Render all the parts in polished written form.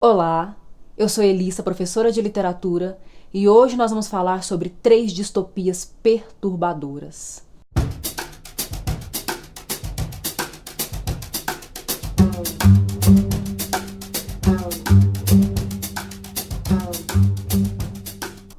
Olá, eu sou Elissa, professora de literatura, e hoje nós vamos falar sobre 3 distopias perturbadoras.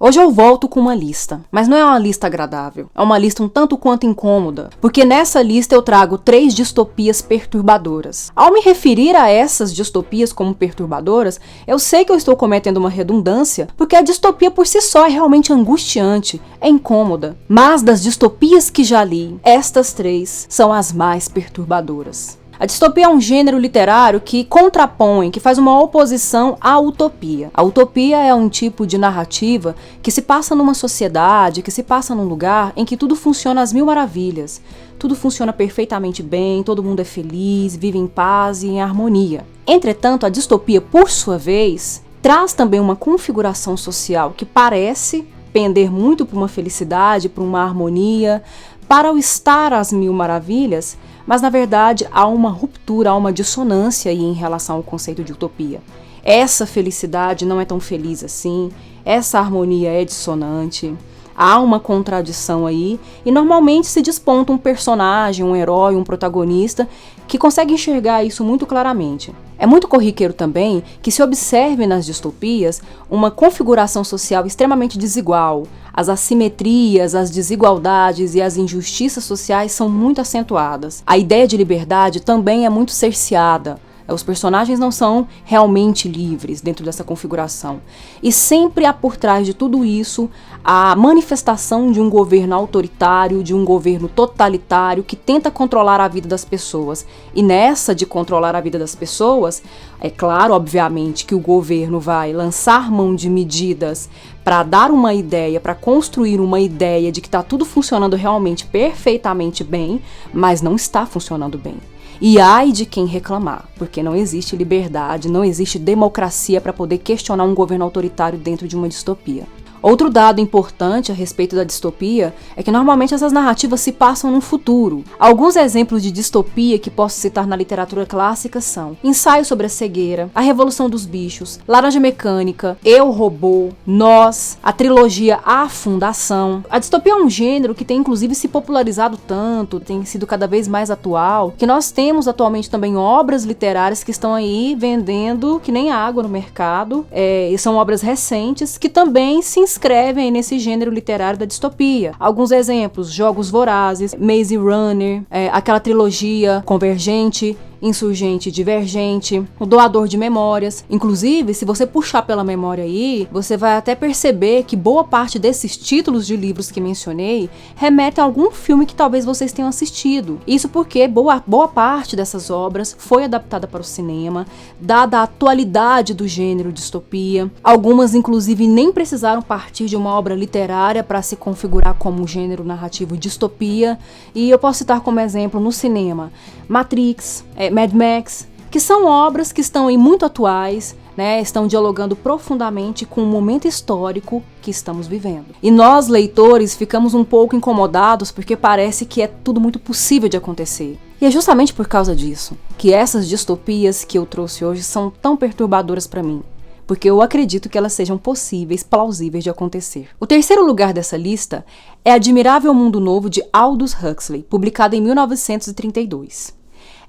Hoje eu volto com uma lista, mas não é uma lista agradável, é uma lista um tanto quanto incômoda, porque nessa lista eu trago 3 distopias perturbadoras. Ao me referir a essas distopias como perturbadoras, eu sei que eu estou cometendo uma redundância, porque a distopia por si só é realmente angustiante, é incômoda. Mas das distopias que já li, estas 3 são as mais perturbadoras. A distopia é um gênero literário que contrapõe, que faz uma oposição à utopia. A utopia é um tipo de narrativa que se passa numa sociedade, que se passa num lugar em que tudo funciona às mil maravilhas. Tudo funciona perfeitamente bem, todo mundo é feliz, vive em paz e em harmonia. Entretanto, a distopia, por sua vez, traz também uma configuração social que parece pender muito para uma felicidade, para uma harmonia, para o estar às mil maravilhas, mas na verdade há uma ruptura, há uma dissonância aí em relação ao conceito de utopia. Essa felicidade não é tão feliz assim, essa harmonia é dissonante, há uma contradição aí, e normalmente se desponta um personagem, um herói, um protagonista que consegue enxergar isso muito claramente. É muito corriqueiro também que se observe nas distopias uma configuração social extremamente desigual. As assimetrias, as desigualdades e as injustiças sociais são muito acentuadas. A ideia de liberdade também é muito cerceada. Os personagens não são realmente livres dentro dessa configuração. E sempre há por trás de tudo isso a manifestação de um governo autoritário, de um governo totalitário que tenta controlar a vida das pessoas. E nessa de controlar a vida das pessoas, é claro, obviamente, que o governo vai lançar mão de medidas para dar uma ideia, para construir uma ideia de que está tudo funcionando realmente perfeitamente bem, mas não está funcionando bem. E ai de quem reclamar, porque não existe liberdade, não existe democracia para poder questionar um governo autoritário dentro de uma distopia. Outro dado importante a respeito da distopia é que normalmente essas narrativas se passam no futuro. Alguns exemplos de distopia que posso citar na literatura clássica são Ensaio sobre a Cegueira, A Revolução dos Bichos, Laranja Mecânica, Eu, Robô, Nós, a trilogia A Fundação. A distopia é um gênero que tem inclusive se popularizado tanto, tem sido cada vez mais atual, que nós temos atualmente também obras literárias que estão aí vendendo que nem água no mercado, e são obras recentes que também se inscrevem nesse gênero literário da distopia. Alguns exemplos: Jogos Vorazes, Maze Runner, aquela trilogia Convergente, Insurgente, Divergente, O Doador de Memórias. Inclusive, se você puxar pela memória aí, você vai até perceber que boa parte desses títulos de livros que mencionei remetem a algum filme que talvez vocês tenham assistido. Isso porque boa parte dessas obras foi adaptada para o cinema, dada a atualidade do gênero distopia. Algumas, inclusive, nem precisaram partir de uma obra literária para se configurar como um gênero narrativo distopia. E eu posso citar como exemplo no cinema Matrix, Mad Max, que são obras que estão aí muito atuais, né, estão dialogando profundamente com o momento histórico que estamos vivendo. E nós, leitores, ficamos um pouco incomodados porque parece que é tudo muito possível de acontecer. E é justamente por causa disso que essas distopias que eu trouxe hoje são tão perturbadoras para mim, porque eu acredito que elas sejam possíveis, plausíveis de acontecer. O terceiro lugar dessa lista é Admirável Mundo Novo, de Aldous Huxley, publicada em 1932.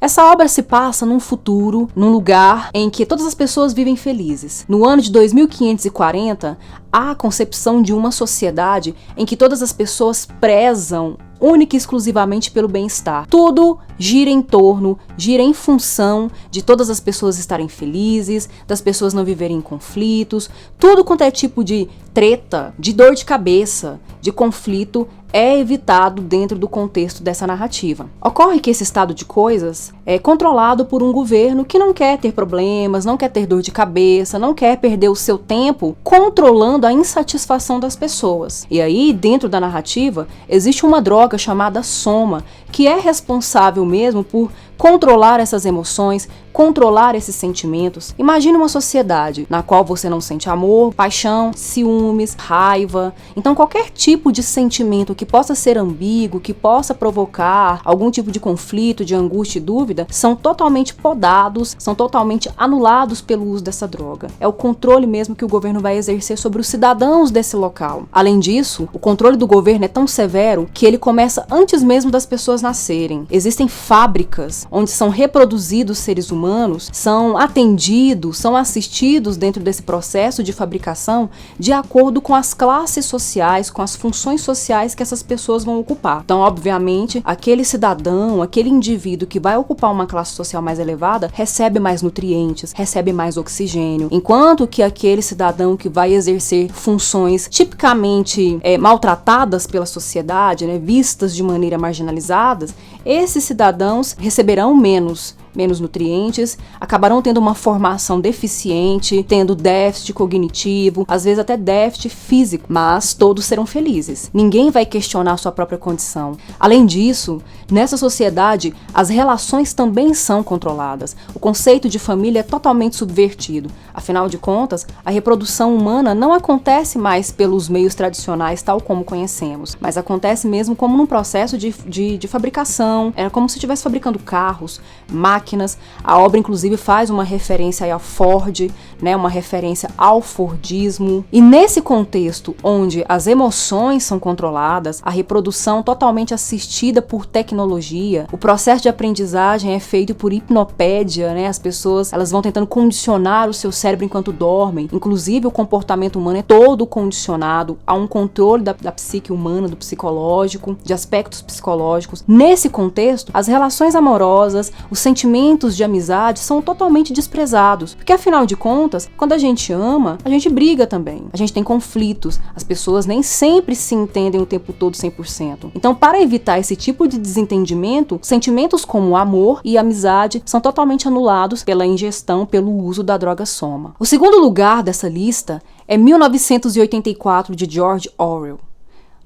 Essa obra se passa num futuro, num lugar em que todas as pessoas vivem felizes. No ano de 2540, há a concepção de uma sociedade em que todas as pessoas prezam única e exclusivamente pelo bem-estar. Tudo gira em função de todas as pessoas estarem felizes, das pessoas não viverem em conflitos. Tudo quanto é tipo de treta, de dor de cabeça, de conflito é evitado dentro do contexto dessa narrativa. Ocorre que esse estado de coisas é controlado por um governo que não quer ter problemas, não quer ter dor de cabeça, não quer perder o seu tempo controlando a insatisfação das pessoas. E aí, dentro da narrativa, existe uma droga chamada soma, que é responsável mesmo por controlar essas emoções, controlar esses sentimentos, imagine uma sociedade na qual você não sente amor, paixão, ciúmes, raiva. Então qualquer tipo de sentimento que possa ser ambíguo, que possa provocar algum tipo de conflito, de angústia e dúvida, são totalmente podados, são totalmente anulados pelo uso dessa droga. É o controle mesmo que o governo vai exercer sobre os cidadãos desse local. Além disso, o controle do governo é tão severo que ele começa antes mesmo das pessoas nascerem. Existem fábricas onde são reproduzidos seres humanos, são atendidos, são assistidos dentro desse processo de fabricação de acordo com as classes sociais, com as funções sociais que essas pessoas vão ocupar. Então, obviamente, aquele cidadão, aquele indivíduo que vai ocupar uma classe social mais elevada, recebe mais nutrientes, recebe mais oxigênio, enquanto que aquele cidadão que vai exercer funções tipicamente maltratadas pela sociedade, né, vistas de maneira marginalizadas, esses cidadãos receberão menos nutrientes, acabarão tendo uma formação deficiente, tendo déficit cognitivo, às vezes até déficit físico, mas todos serão felizes. Ninguém vai questionar sua própria condição. Além disso, nessa sociedade, as relações também são controladas. O conceito de família é totalmente subvertido. Afinal de contas, a reprodução humana não acontece mais pelos meios tradicionais, tal como conhecemos, mas acontece mesmo como num processo de fabricação. É como se estivesse fabricando carros, máquinas. A obra, inclusive, faz uma referência aí a Ford, né, uma referência ao Fordismo. E nesse contexto, onde as emoções são controladas, a reprodução totalmente assistida por tecnologia, o processo de aprendizagem é feito por hipnopédia, né? As pessoas, elas vão tentando condicionar o seu cérebro enquanto dormem. Inclusive, o comportamento humano é todo condicionado a um controle da psique humana, do psicológico, de aspectos psicológicos. Nesse contexto, as relações amorosas, os sentimentos de amizade são totalmente desprezados, porque afinal de contas, quando a gente ama, a gente briga também, a gente tem conflitos, as pessoas nem sempre se entendem o tempo todo 100%. Então, para evitar esse tipo de desentendimento, sentimentos como amor e amizade são totalmente anulados pela ingestão, pelo uso da droga soma. O segundo lugar dessa lista é 1984, de George Orwell,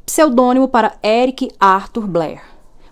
pseudônimo para Eric Arthur Blair.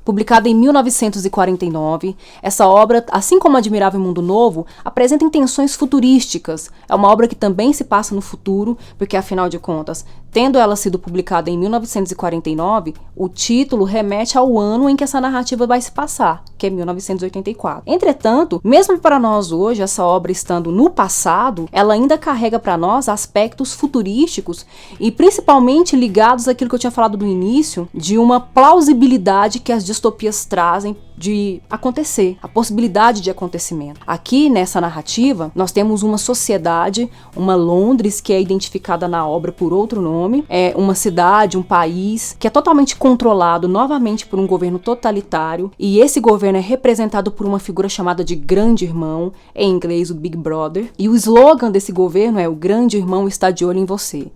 Publicada em 1949, essa obra, assim como Admirável Mundo Novo, apresenta intenções futurísticas. É uma obra que também se passa no futuro, porque, afinal de contas, tendo ela sido publicada em 1949, o título remete ao ano em que essa narrativa vai se passar, que é 1984. Entretanto, mesmo para nós hoje, essa obra estando no passado, ela ainda carrega para nós aspectos futurísticos e principalmente ligados àquilo que eu tinha falado no início, de uma plausibilidade que as distopias trazem de acontecer, a possibilidade de acontecimento. Aqui, nessa narrativa, nós temos uma sociedade, uma Londres, que é identificada na obra por outro nome, é uma cidade, um país, que é totalmente controlado novamente por um governo totalitário, e esse governo é representado por uma figura chamada de Grande Irmão, em inglês o Big Brother, e o slogan desse governo é: o Grande Irmão está de olho em você.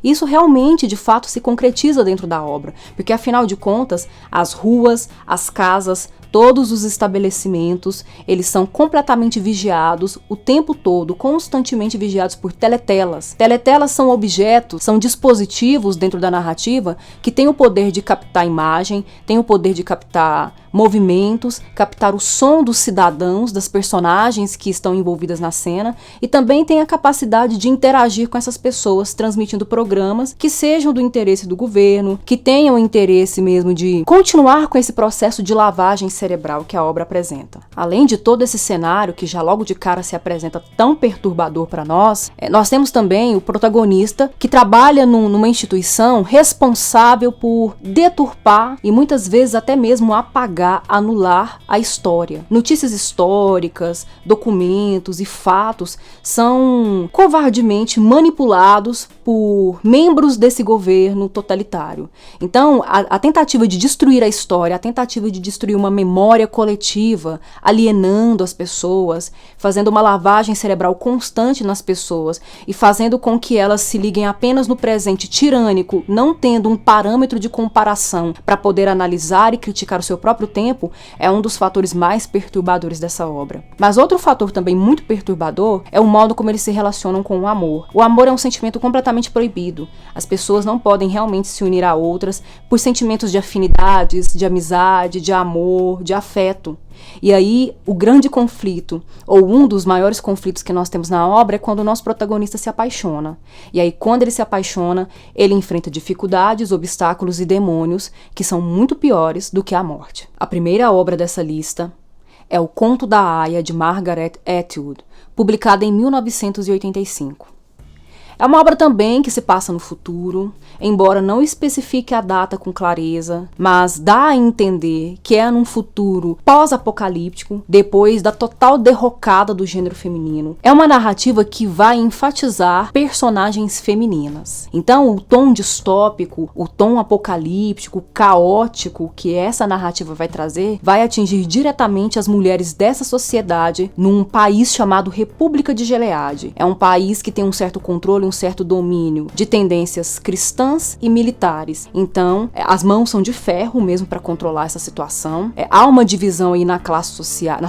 Isso realmente, de fato, se concretiza dentro da obra, porque afinal de contas, as ruas, as casas, todos os estabelecimentos, eles são completamente vigiados o tempo todo, constantemente vigiados por teletelas. Teletelas são objetos, são dispositivos dentro da narrativa que têm o poder de captar imagem, têm o poder de captar movimentos, captar o som dos cidadãos, das personagens que estão envolvidas na cena, e também tem a capacidade de interagir com essas pessoas, transmitindo programas que sejam do interesse do governo, que tenham interesse mesmo de continuar com esse processo de lavagem cerebral que a obra apresenta. Além de todo esse cenário que já logo de cara se apresenta tão perturbador para nós, nós temos também o protagonista que trabalha numa instituição responsável por deturpar e muitas vezes até mesmo apagar, anular a história. Notícias históricas, documentos e fatos são covardemente manipulados por membros desse governo totalitário. Então, a tentativa de destruir a história, a tentativa de destruir uma memória coletiva, alienando as pessoas, fazendo uma lavagem cerebral constante nas pessoas e fazendo com que elas se liguem apenas no presente tirânico, não tendo um parâmetro de comparação para poder analisar e criticar o seu próprio tempo, é um dos fatores mais perturbadores dessa obra. Mas outro fator também muito perturbador é o modo como eles se relacionam com o amor. O amor é um sentimento completamente proibido. As pessoas não podem realmente se unir a outras por sentimentos de afinidades, de amizade, de amor, de afeto. E aí, o grande conflito, ou um dos maiores conflitos que nós temos na obra, é quando o nosso protagonista se apaixona. E aí, quando ele se apaixona, ele enfrenta dificuldades, obstáculos e demônios que são muito piores do que a morte. A primeira obra dessa lista é O Conto da Aia, de Margaret Atwood, publicada em 1985. É uma obra também que se passa no futuro, embora não especifique a data com clareza, mas dá a entender que é num futuro pós-apocalíptico, depois da total derrocada do gênero feminino. É uma narrativa que vai enfatizar personagens femininas. Então, o tom distópico, o tom apocalíptico, caótico que essa narrativa vai trazer, vai atingir diretamente as mulheres dessa sociedade num país chamado República de Gileade. É um país que tem um certo controle, um certo domínio de tendências cristãs e militares. Então, as mãos são de ferro mesmo para controlar essa situação. Há uma divisão aí nas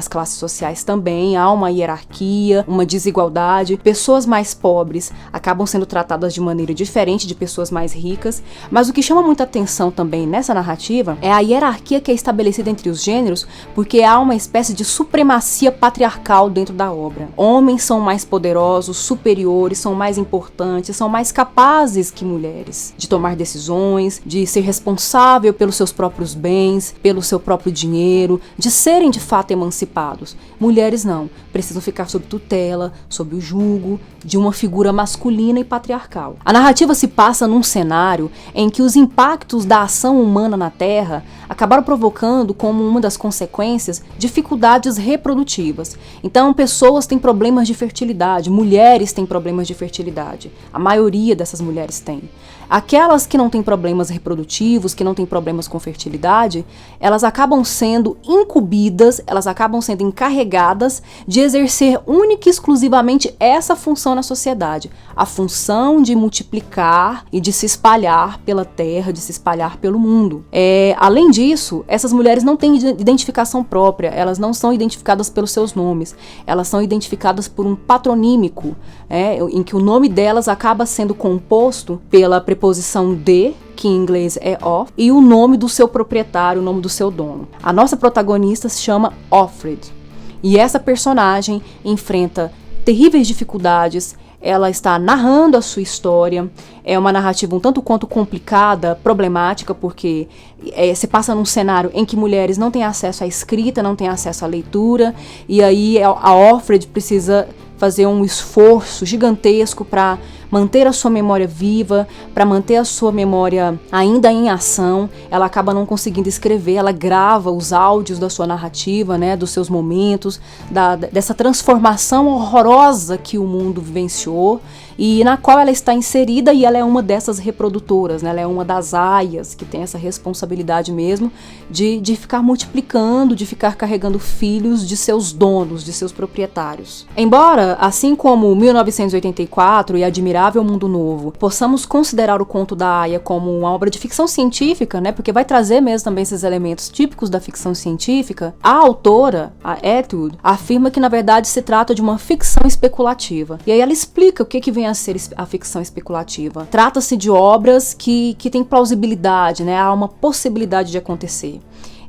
classes sociais também, há uma hierarquia, uma desigualdade. Pessoas mais pobres acabam sendo tratadas de maneira diferente de pessoas mais ricas, mas o que chama muita atenção também nessa narrativa é a hierarquia que é estabelecida entre os gêneros, porque há uma espécie de supremacia patriarcal dentro da obra. Homens são mais poderosos, superiores, são mais importantes, são mais capazes que mulheres de tomar decisões, de ser responsável pelos seus próprios bens, pelo seu próprio dinheiro, de serem de fato emancipados. Mulheres não, precisam ficar sob tutela, sob o jugo de uma figura masculina e patriarcal. A narrativa se passa num cenário em que os impactos da ação humana na Terra acabaram provocando, como uma das consequências, dificuldades reprodutivas. Então, pessoas têm problemas de fertilidade, mulheres têm problemas de fertilidade. A maioria dessas mulheres tem. Aquelas que não têm problemas reprodutivos, que não têm problemas com fertilidade, elas acabam sendo incumbidas, elas acabam sendo encarregadas de exercer única e exclusivamente essa função na sociedade. A função de multiplicar e de se espalhar pela terra, de se espalhar pelo mundo. Além disso, essas mulheres não têm identificação própria, elas não são identificadas pelos seus nomes, elas são identificadas por um patronímico, em que o nome delas acaba sendo composto pela preposição de, que em inglês é of, e o nome do seu proprietário, o nome do seu dono. A nossa protagonista se chama Offred, e essa personagem enfrenta terríveis dificuldades. Ela está narrando a sua história, é uma narrativa um tanto quanto complicada, problemática, porque se passa num cenário em que mulheres não têm acesso à escrita, não têm acesso à leitura, e aí a Offred precisa fazer um esforço gigantesco para manter a sua memória viva, para manter a sua memória ainda em ação. Ela acaba não conseguindo escrever, ela grava os áudios da sua narrativa, dos seus momentos, dessa transformação horrorosa que o mundo vivenciou e na qual ela está inserida, e ela é uma dessas reprodutoras, ela é uma das aias que tem essa responsabilidade mesmo de ficar multiplicando, de ficar carregando filhos de seus donos, de seus proprietários. Embora, assim como 1984 e Admirável Mundo Novo, possamos considerar O Conto da Aia como uma obra de ficção científica, porque vai trazer mesmo também esses elementos típicos da ficção científica, a autora, a Atwood, afirma que na verdade se trata de uma ficção especulativa. E aí ela explica o que vem a ser a ficção especulativa. Trata-se de obras que têm plausibilidade, há uma possibilidade de acontecer.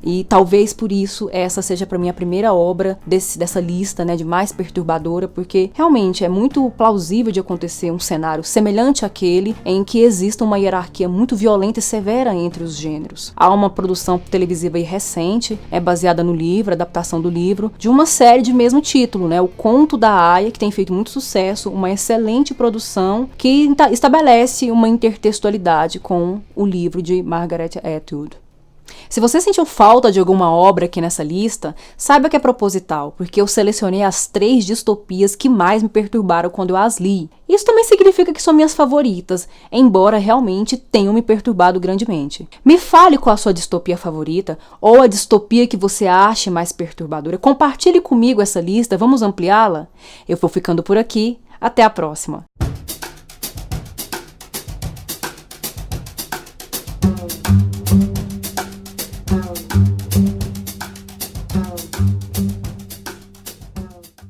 E talvez por isso essa seja para mim a primeira obra dessa lista, de mais perturbadora, porque realmente é muito plausível de acontecer um cenário semelhante àquele em que exista uma hierarquia muito violenta e severa entre os gêneros. Há uma produção televisiva aí recente, baseada no livro, adaptação do livro, de uma série de mesmo título, O Conto da Aia, que tem feito muito sucesso, uma excelente produção que estabelece uma intertextualidade com o livro de Margaret Atwood. Se você sentiu falta de alguma obra aqui nessa lista, saiba que é proposital, porque eu selecionei as 3 distopias que mais me perturbaram quando eu as li. Isso também significa que são minhas favoritas, embora realmente tenham me perturbado grandemente. Me fale qual a sua distopia favorita, ou a distopia que você ache mais perturbadora. Compartilhe comigo essa lista, vamos ampliá-la? Eu vou ficando por aqui, até a próxima!